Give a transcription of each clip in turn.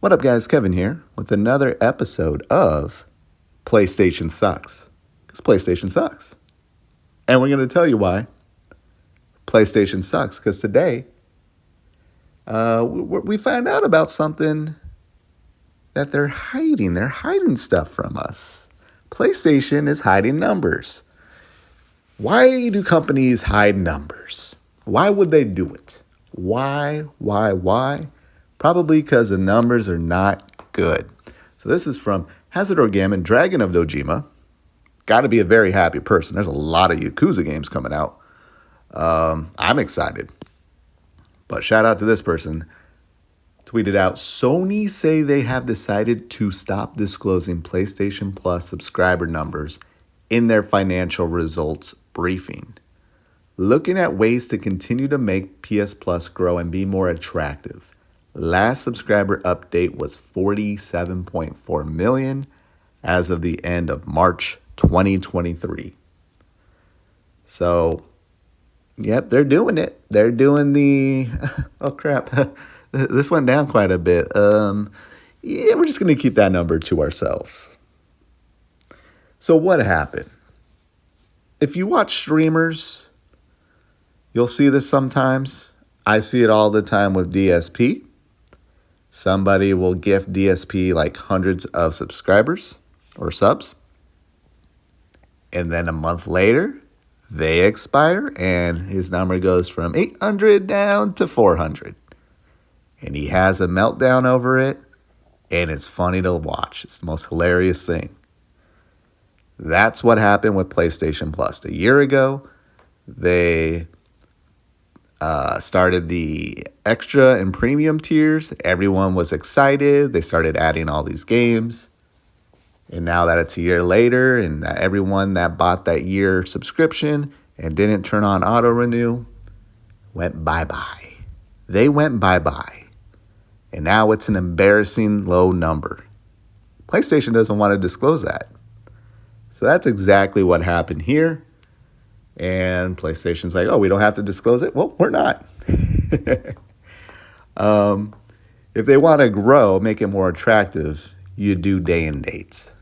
What up, guys? Kevin here with another episode of PlayStation Sucks. Because PlayStation sucks. And we're going to tell you why PlayStation sucks. Because today, we found out about something that they're hiding. They're hiding stuff from us. PlayStation is hiding numbers. Why do companies hide numbers? Why would they do it? Why? Probably because the numbers are not good. So this is from Hazard Orgammon, Dragon of Dojima. Got to be a very happy person. There's a lot of Yakuza games coming out. I'm excited. But shout out to this person. Tweeted out, Sony say they have decided to stop disclosing PlayStation Plus subscriber numbers in their financial results briefing. Looking at ways to continue to make PS Plus grow and be more attractive. Last subscriber update was 47.4 million as of the end of March 2023. So, yep, they're doing it. They're doing the, oh crap, this went down quite a bit. Yeah, we're just going to keep that number to ourselves. So what happened? If you watch streamers, you'll see this sometimes. I see it all the time with DSP. Somebody will gift DSP like hundreds of subscribers or subs. And then a month later, they expire and his number goes from 800 down to 400. And he has a meltdown over it. And it's funny to watch. It's the most hilarious thing. That's what happened with PlayStation Plus. A year ago, they started the extra and premium tiers. Everyone was excited. They started adding all these games. And now that it's a year later and everyone that bought that year subscription and didn't turn on auto renew went bye-bye. They went bye-bye. And now it's an embarrassing low number. PlayStation doesn't want to disclose that. So that's exactly what happened here. And PlayStation's like, oh, we don't have to disclose it? Well, we're not. If they want to grow, make it more attractive, you do day and dates.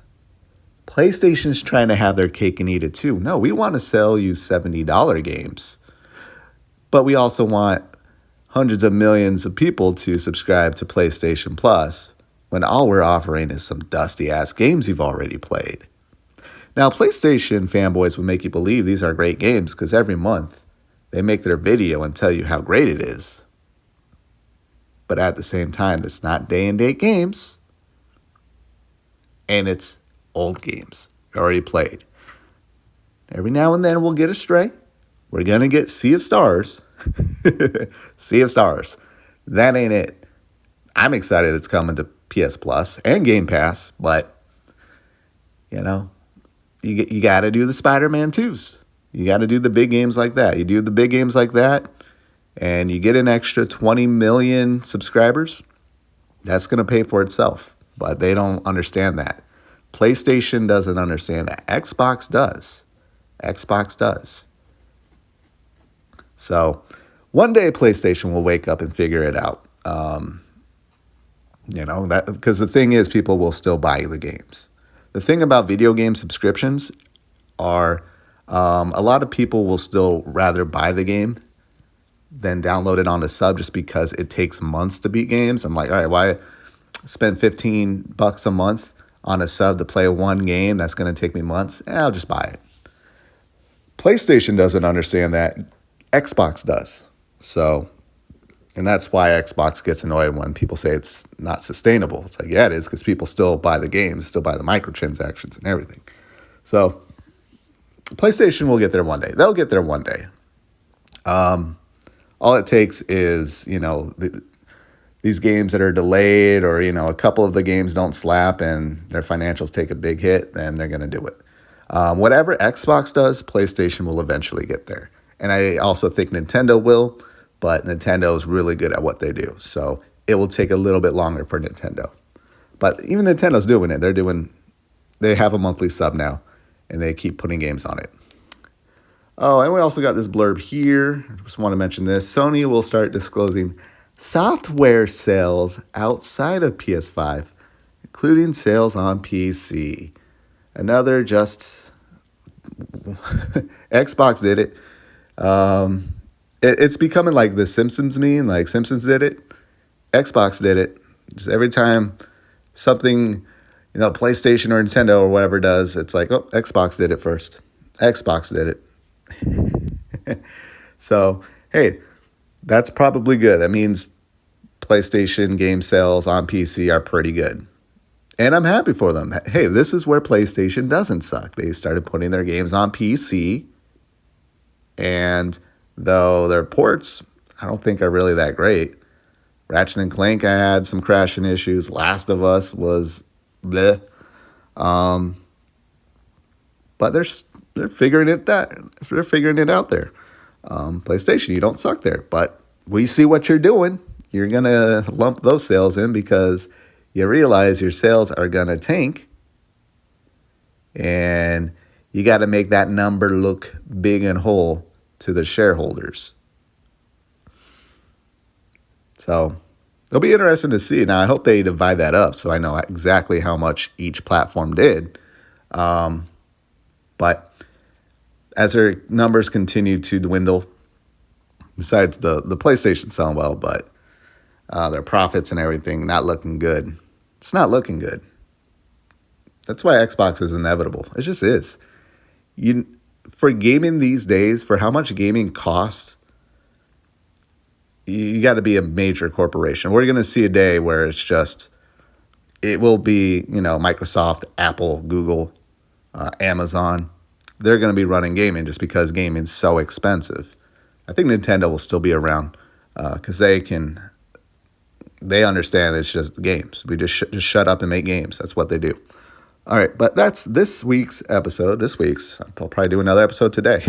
PlayStation's trying to have their cake and eat it too. No, we want to sell you $70 games. But we also want hundreds of millions of people to subscribe to PlayStation Plus when all we're offering is some dusty-ass games you've already played. Now, PlayStation fanboys would make you believe these are great games because every month they make their video and tell you how great it is. But at the same time, it's not day-and-date games. And it's old games you already played. Every now and then we'll get a stray. We're going to get Sea of Stars. Sea of Stars. That ain't it. I'm excited it's coming to PS Plus and Game Pass, but, you know, you got to do the Spider-Man 2s. You got to do the big games like that. You do the big games like that, and you get an extra 20 million subscribers. That's going to pay for itself, but they don't understand that. PlayStation doesn't understand that. Xbox does. Xbox does. So one day PlayStation will wake up and figure it out. That because the thing is, people will still buy the games. The thing about video game subscriptions are a lot of people will still rather buy the game than download it on the sub just because it takes months to beat games. I'm like, all right, why spend $15 a month on a sub to play one game that's going to take me months? I'll just buy it. PlayStation doesn't understand that. Xbox does. So, and that's why Xbox gets annoyed when people say it's not sustainable. It's like, yeah, it is, because people still buy the games, still buy the microtransactions and everything. So PlayStation will get there one day. They'll get there one day. All it takes is, these games that are delayed or, a couple of the games don't slap and their financials take a big hit, then they're going to do it. Whatever Xbox does, PlayStation will eventually get there. And I also think Nintendo will, but Nintendo is really good at what they do. So it will take a little bit longer for Nintendo. But even Nintendo's doing it. They have a monthly sub now, and they keep putting games on it. Oh, and we also got this blurb here. I just want to mention this. Sony will start disclosing software sales outside of PS5, including sales on PC. Another just Xbox did it. It's becoming like the Simpsons meme, like Simpsons did it, Xbox did it. Just every time something, PlayStation or Nintendo or whatever does, it's like, oh, Xbox did it first. Xbox did it. So, hey, that's probably good. That means PlayStation game sales on PC are pretty good. And I'm happy for them. Hey, this is where PlayStation doesn't suck. They started putting their games on PC. And though their ports, I don't think are really that great. Ratchet and Clank had some crashing issues. Last of Us was bleh. But they're figuring it out there. PlayStation, you don't suck there, but we see what you're doing. You're gonna lump those sales in because you realize your sales are gonna tank, and you got to make that number look big and whole to the shareholders. So it'll be interesting to see. Now, I hope they divide that up so I know exactly how much each platform did. But as their numbers continue to dwindle, besides the PlayStation selling well, but their profits and everything not looking good. It's not looking good. That's why Xbox is inevitable. It just is. For gaming these days, for how much gaming costs, you got to be a major corporation. We're going to see a day where it will be, Microsoft, Apple, Google, Amazon. They're going to be running gaming just because gaming's so expensive. I think Nintendo will still be around because they understand it's just games. We just shut up and make games. That's what they do. All right, but that's this week's episode. I'll probably do another episode today.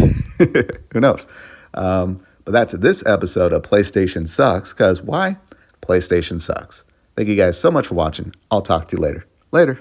Who knows? But that's this episode of PlayStation Sucks, because why? PlayStation sucks. Thank you guys so much for watching. I'll talk to you later. Later.